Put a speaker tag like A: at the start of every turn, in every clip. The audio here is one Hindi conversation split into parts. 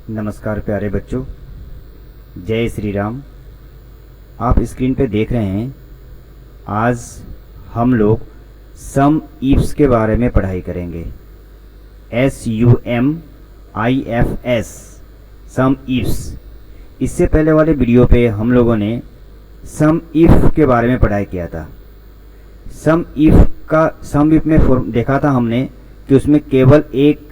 A: नमस्कार प्यारे बच्चों, जय श्री राम। आप स्क्रीन पे देख रहे हैं, आज हम लोग सम इफ्स के बारे में पढ़ाई करेंगे। SUMIFS, सम इफ्स। इससे पहले वाले वीडियो पे हम लोगों ने सम इफ के बारे में पढ़ाई किया था। सम इफ में देखा था हमने कि उसमें केवल एक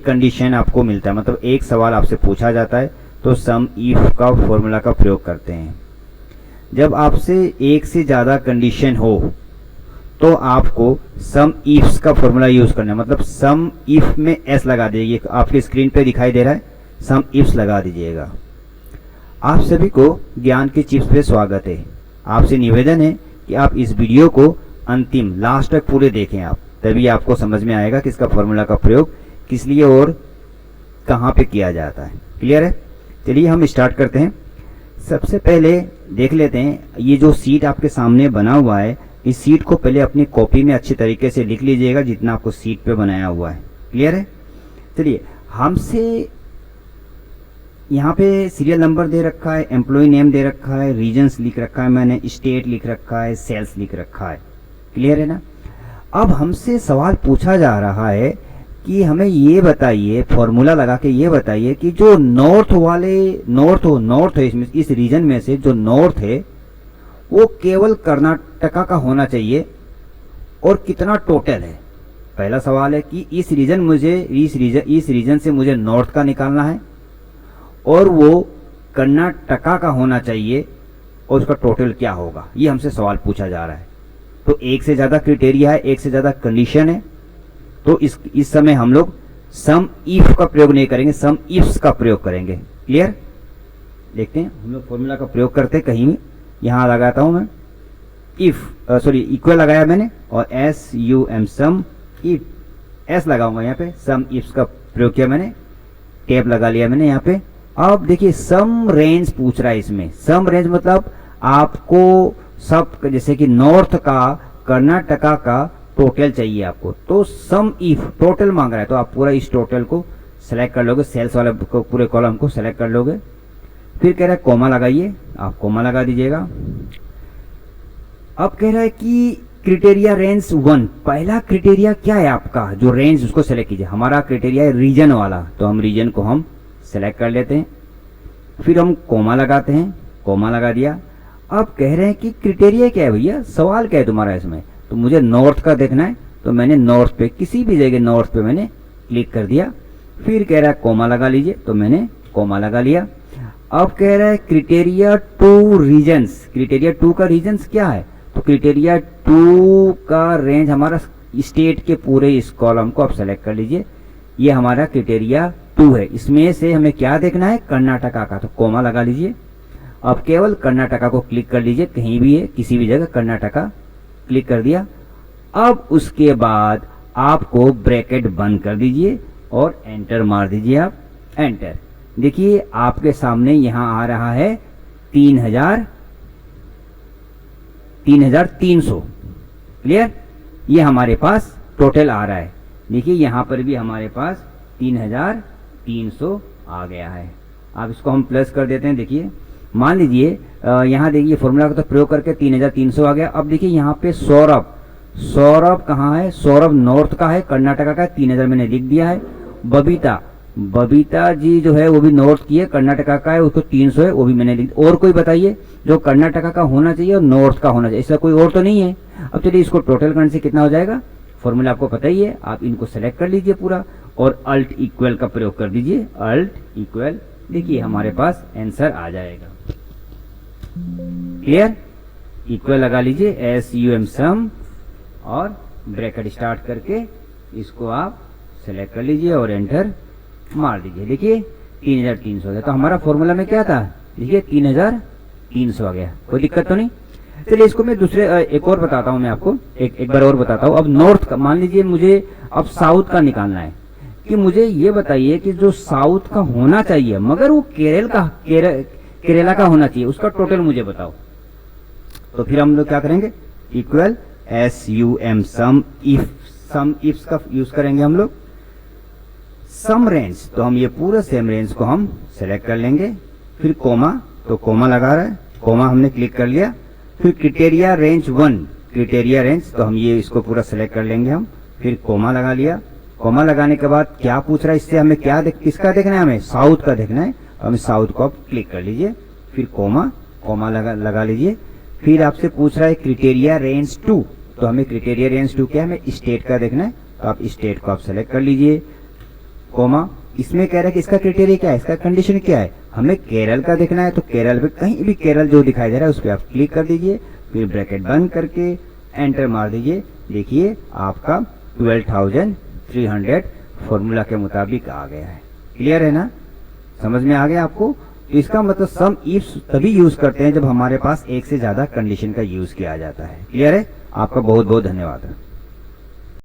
A: कंडीशन आपको मिलता है, मतलब एक सवाल आपसे पूछा जाता है तो सम इफ का फॉर्मूला का प्रयोग करते हैं। जब आपसे एक से ज़्यादा कंडीशन हो तो आपको सम इफ्स का फॉर्मूला यूज करना है। मतलब सम इफ में एस लगा दीजिए, आपकी स्क्रीन पे दिखाई दे रहा है, सम इफ्स लगा दीजिएगा। आप सभी को ज्ञान के चिप्स पे स्वागत है। आपसे निवेदन है कि आप इस वीडियो को अंतिम लास्ट तक पूरे देखें, आप तभी आपको समझ में आएगा कि इसका फॉर्मूला का प्रयोग किस लिए और कहाँ पे किया जाता है। क्लियर है? चलिए हम स्टार्ट करते हैं। सबसे पहले देख लेते हैं, ये जो सीट आपके सामने बना हुआ है, इस सीट को पहले अपनी कॉपी में अच्छी तरीके से लिख लीजिएगा जितना आपको सीट पे बनाया हुआ है। क्लियर है? चलिए, हमसे यहाँ पे सीरियल नंबर दे रखा है, एम्प्लॉय नेम दे रखा है, रीजन्स लिख रखा है, मैंने स्टेट लिख रखा है, सेल्स लिख रखा है। क्लियर है ना? अब हमसे सवाल पूछा जा रहा है कि हमें ये बताइए, फॉर्मूला लगा के ये बताइए कि जो नॉर्थ है इसमें, इस रीजन में से जो नॉर्थ है वो केवल कर्नाटका का होना चाहिए और कितना टोटल है। पहला सवाल है कि इस रीजन से मुझे नॉर्थ का निकालना है और वो कर्नाटका का होना चाहिए और उसका टोटल क्या होगा, ये हमसे सवाल पूछा जा रहा है। तो एक से ज्यादा क्राइटेरिया है, एक से ज्यादा कंडीशन है, तो इस समय हम लोग सम इफ का प्रयोग नहीं करेंगे, सम इफ्स का प्रयोग करेंगे। क्लियर? देखते हैं हम लोग फॉर्मूला का प्रयोग करते हैं। कहीं भी यहां लगाता हूं मैं इक्वल लगाया मैंने और SUM सम इफ, एस लगाऊंगा यहाँ पे, सम इफ्स का प्रयोग किया मैंने, टैब लगा लिया मैंने यहाँ पे। अब देखिए सम रेंज पूछ रहा है इसमें। सम रेंज मतलब आपको सब, जैसे कि नॉर्थ का, कर्नाटका का टोटल चाहिए आपको, तो सम इफ टोटल मांग रहा है, तो आप पूरा इस टोटल को सेलेक्ट कर लोगे, सेल्स वाले को पूरे कॉलम को सेलेक्ट कर लोगे। फिर कह रहा है कॉमा लगाइए, आप कॉमा लगा दीजिएगा। अब कह रहा है कि क्राइटेरिया रेंज 1, पहला क्राइटेरिया क्या है आपका, जो रेंज उसको सेलेक्ट कीजिए। हमारा क्राइटेरिया है रीजन वाला, तो हम रीजन को हम सेलेक्ट कर लेते हैं। फिर हम कॉमा लगाते हैं, कॉमा लगा दिया। अब कह रहे हैं कि क्राइटेरिया क्या है भैया, सवाल क्या है तुम्हारा इसमें, तो मुझे नॉर्थ का देखना है, तो मैंने नॉर्थ पे, किसी भी जगह नॉर्थ पे मैंने क्लिक कर दिया। फिर कह रहा है कॉमा लगा लीजिए, तो मैंने कॉमा लगा लिया। अब कह रहा है क्राइटेरिया 2 रीजन्स, क्राइटेरिया 2 का रीजन्स क्या है, तो क्राइटेरिया 2 का रेंज हमारा स्टेट के पूरे इस कॉलम को आप सेलेक्ट कर लीजिए। ये हमारा क्राइटेरिया 2 है। इसमें से हमें क्या देखना है, कर्नाटका का, तो कॉमा लगा लीजिए। अब केवल कर्नाटका को क्लिक कर लीजिए, कहीं भी है, किसी भी जगह कर्नाटका क्लिक कर दिया। अब उसके बाद आपको ब्रैकेट बंद कर दीजिए और एंटर मार दीजिए। आप एंटर, देखिए आपके सामने यहां आ रहा है 3300। क्लियर? ये हमारे पास टोटल आ रहा है। देखिए यहां पर भी हमारे पास 3300 आ गया है। अब इसको हम प्लस कर देते हैं। देखिए मान लीजिए यहाँ देखिए फॉर्मूला का तो प्रयोग करके 3300 आ गया। अब देखिए यहाँ पे सौरभ कहाँ है, सौरभ नॉर्थ का है, कर्नाटका का है, 3000 मैंने लिख दिया है। बबीता जी जो है वो भी नॉर्थ की है, कर्नाटका का है, उसको 300 है, वो भी मैंने लिख। और कोई बताइए जो कर्नाटका का होना चाहिए और नॉर्थ का होना चाहिए, ऐसा कोई और तो नहीं है। अब चलिए इसको टोटल करने से कितना हो जाएगा, फॉर्मूला आपको पता ही है, आप इनको सेलेक्ट कर लीजिए पूरा और अल्ट इक्वल का प्रयोग कर दीजिए, अल्ट इक्वल। देखिए हमारे पास आंसर आ जाएगा। क्लियर? इक्वल लगा लीजिए, SUM सम और ब्रैकेट स्टार्ट करके इसको आप सेलेक्ट कर लीजिए और एंटर मार दीजिए। देखिए 3300 है, तो हमारा फॉर्मूला में क्या था, देखिए 3300 आ गया। कोई दिक्कत तो नहीं? चलिए इसको मैं एक और बताता हूं, मैं आपको एक बार और बताता हूं। अब नॉर्थ का मान लीजिए, मुझे अब साउथ का निकालना है, कि मुझे ये बताइए कि जो साउथ का होना चाहिए मगर वो केरला का होना चाहिए, उसका टोटल मुझे बताओ। तो फिर हम लोग क्या करेंगे, इक्वल SUM सम इफ्स का यूज करेंगे हम लोग। सम रेंज, तो हम ये पूरा सेम रेंज को हम सेलेक्ट कर लेंगे, फिर कोमा, तो कोमा लगा रहा है, कोमा हमने क्लिक कर लिया, फिर क्राइटेरिया रेंज 1, क्राइटेरिया रेंज, तो हम ये इसको पूरा सेलेक्ट कर लेंगे हम, फिर कोमा लगा लिया। कोमा लगाने के बाद क्या पूछ रहा है इससे, हमें क्या किसका देखना है, हमें साउथ का देखना है, हमें साउथ को आप क्लिक कर लीजिए, फिर कोमा, कोमा लगा लीजिए। फिर आपसे पूछ रहा है क्राइटेरिया रेंज 2, तो हमें क्राइटेरिया रेंज 2 क्या है, हमें स्टेट का देखना है, तो आप स्टेट को आप सेलेक्ट कर लीजिए, कोमा। इसमें कह रहा है कि इसका क्राइटेरिया क्या है, इसका कंडीशन क्या है, हमें केरल का देखना है, तो केरल पे कहीं भी केरल जो दिखाई दे रहा है उस पर आप क्लिक कर दीजिए, फिर ब्रैकेट बंद करके एंटर मार दीजिए। देखिए आपका 12,300 फॉर्मूला के मुताबिक आ गया है। क्लियर है ना, समझ में आ गया आपको। तो इसका मतलब सम इफ तभी यूज करते हैं जब हमारे पास एक से ज्यादा कंडीशन का यूज किया जाता है। क्लियर है, आपका बहुत बहुत धन्यवाद।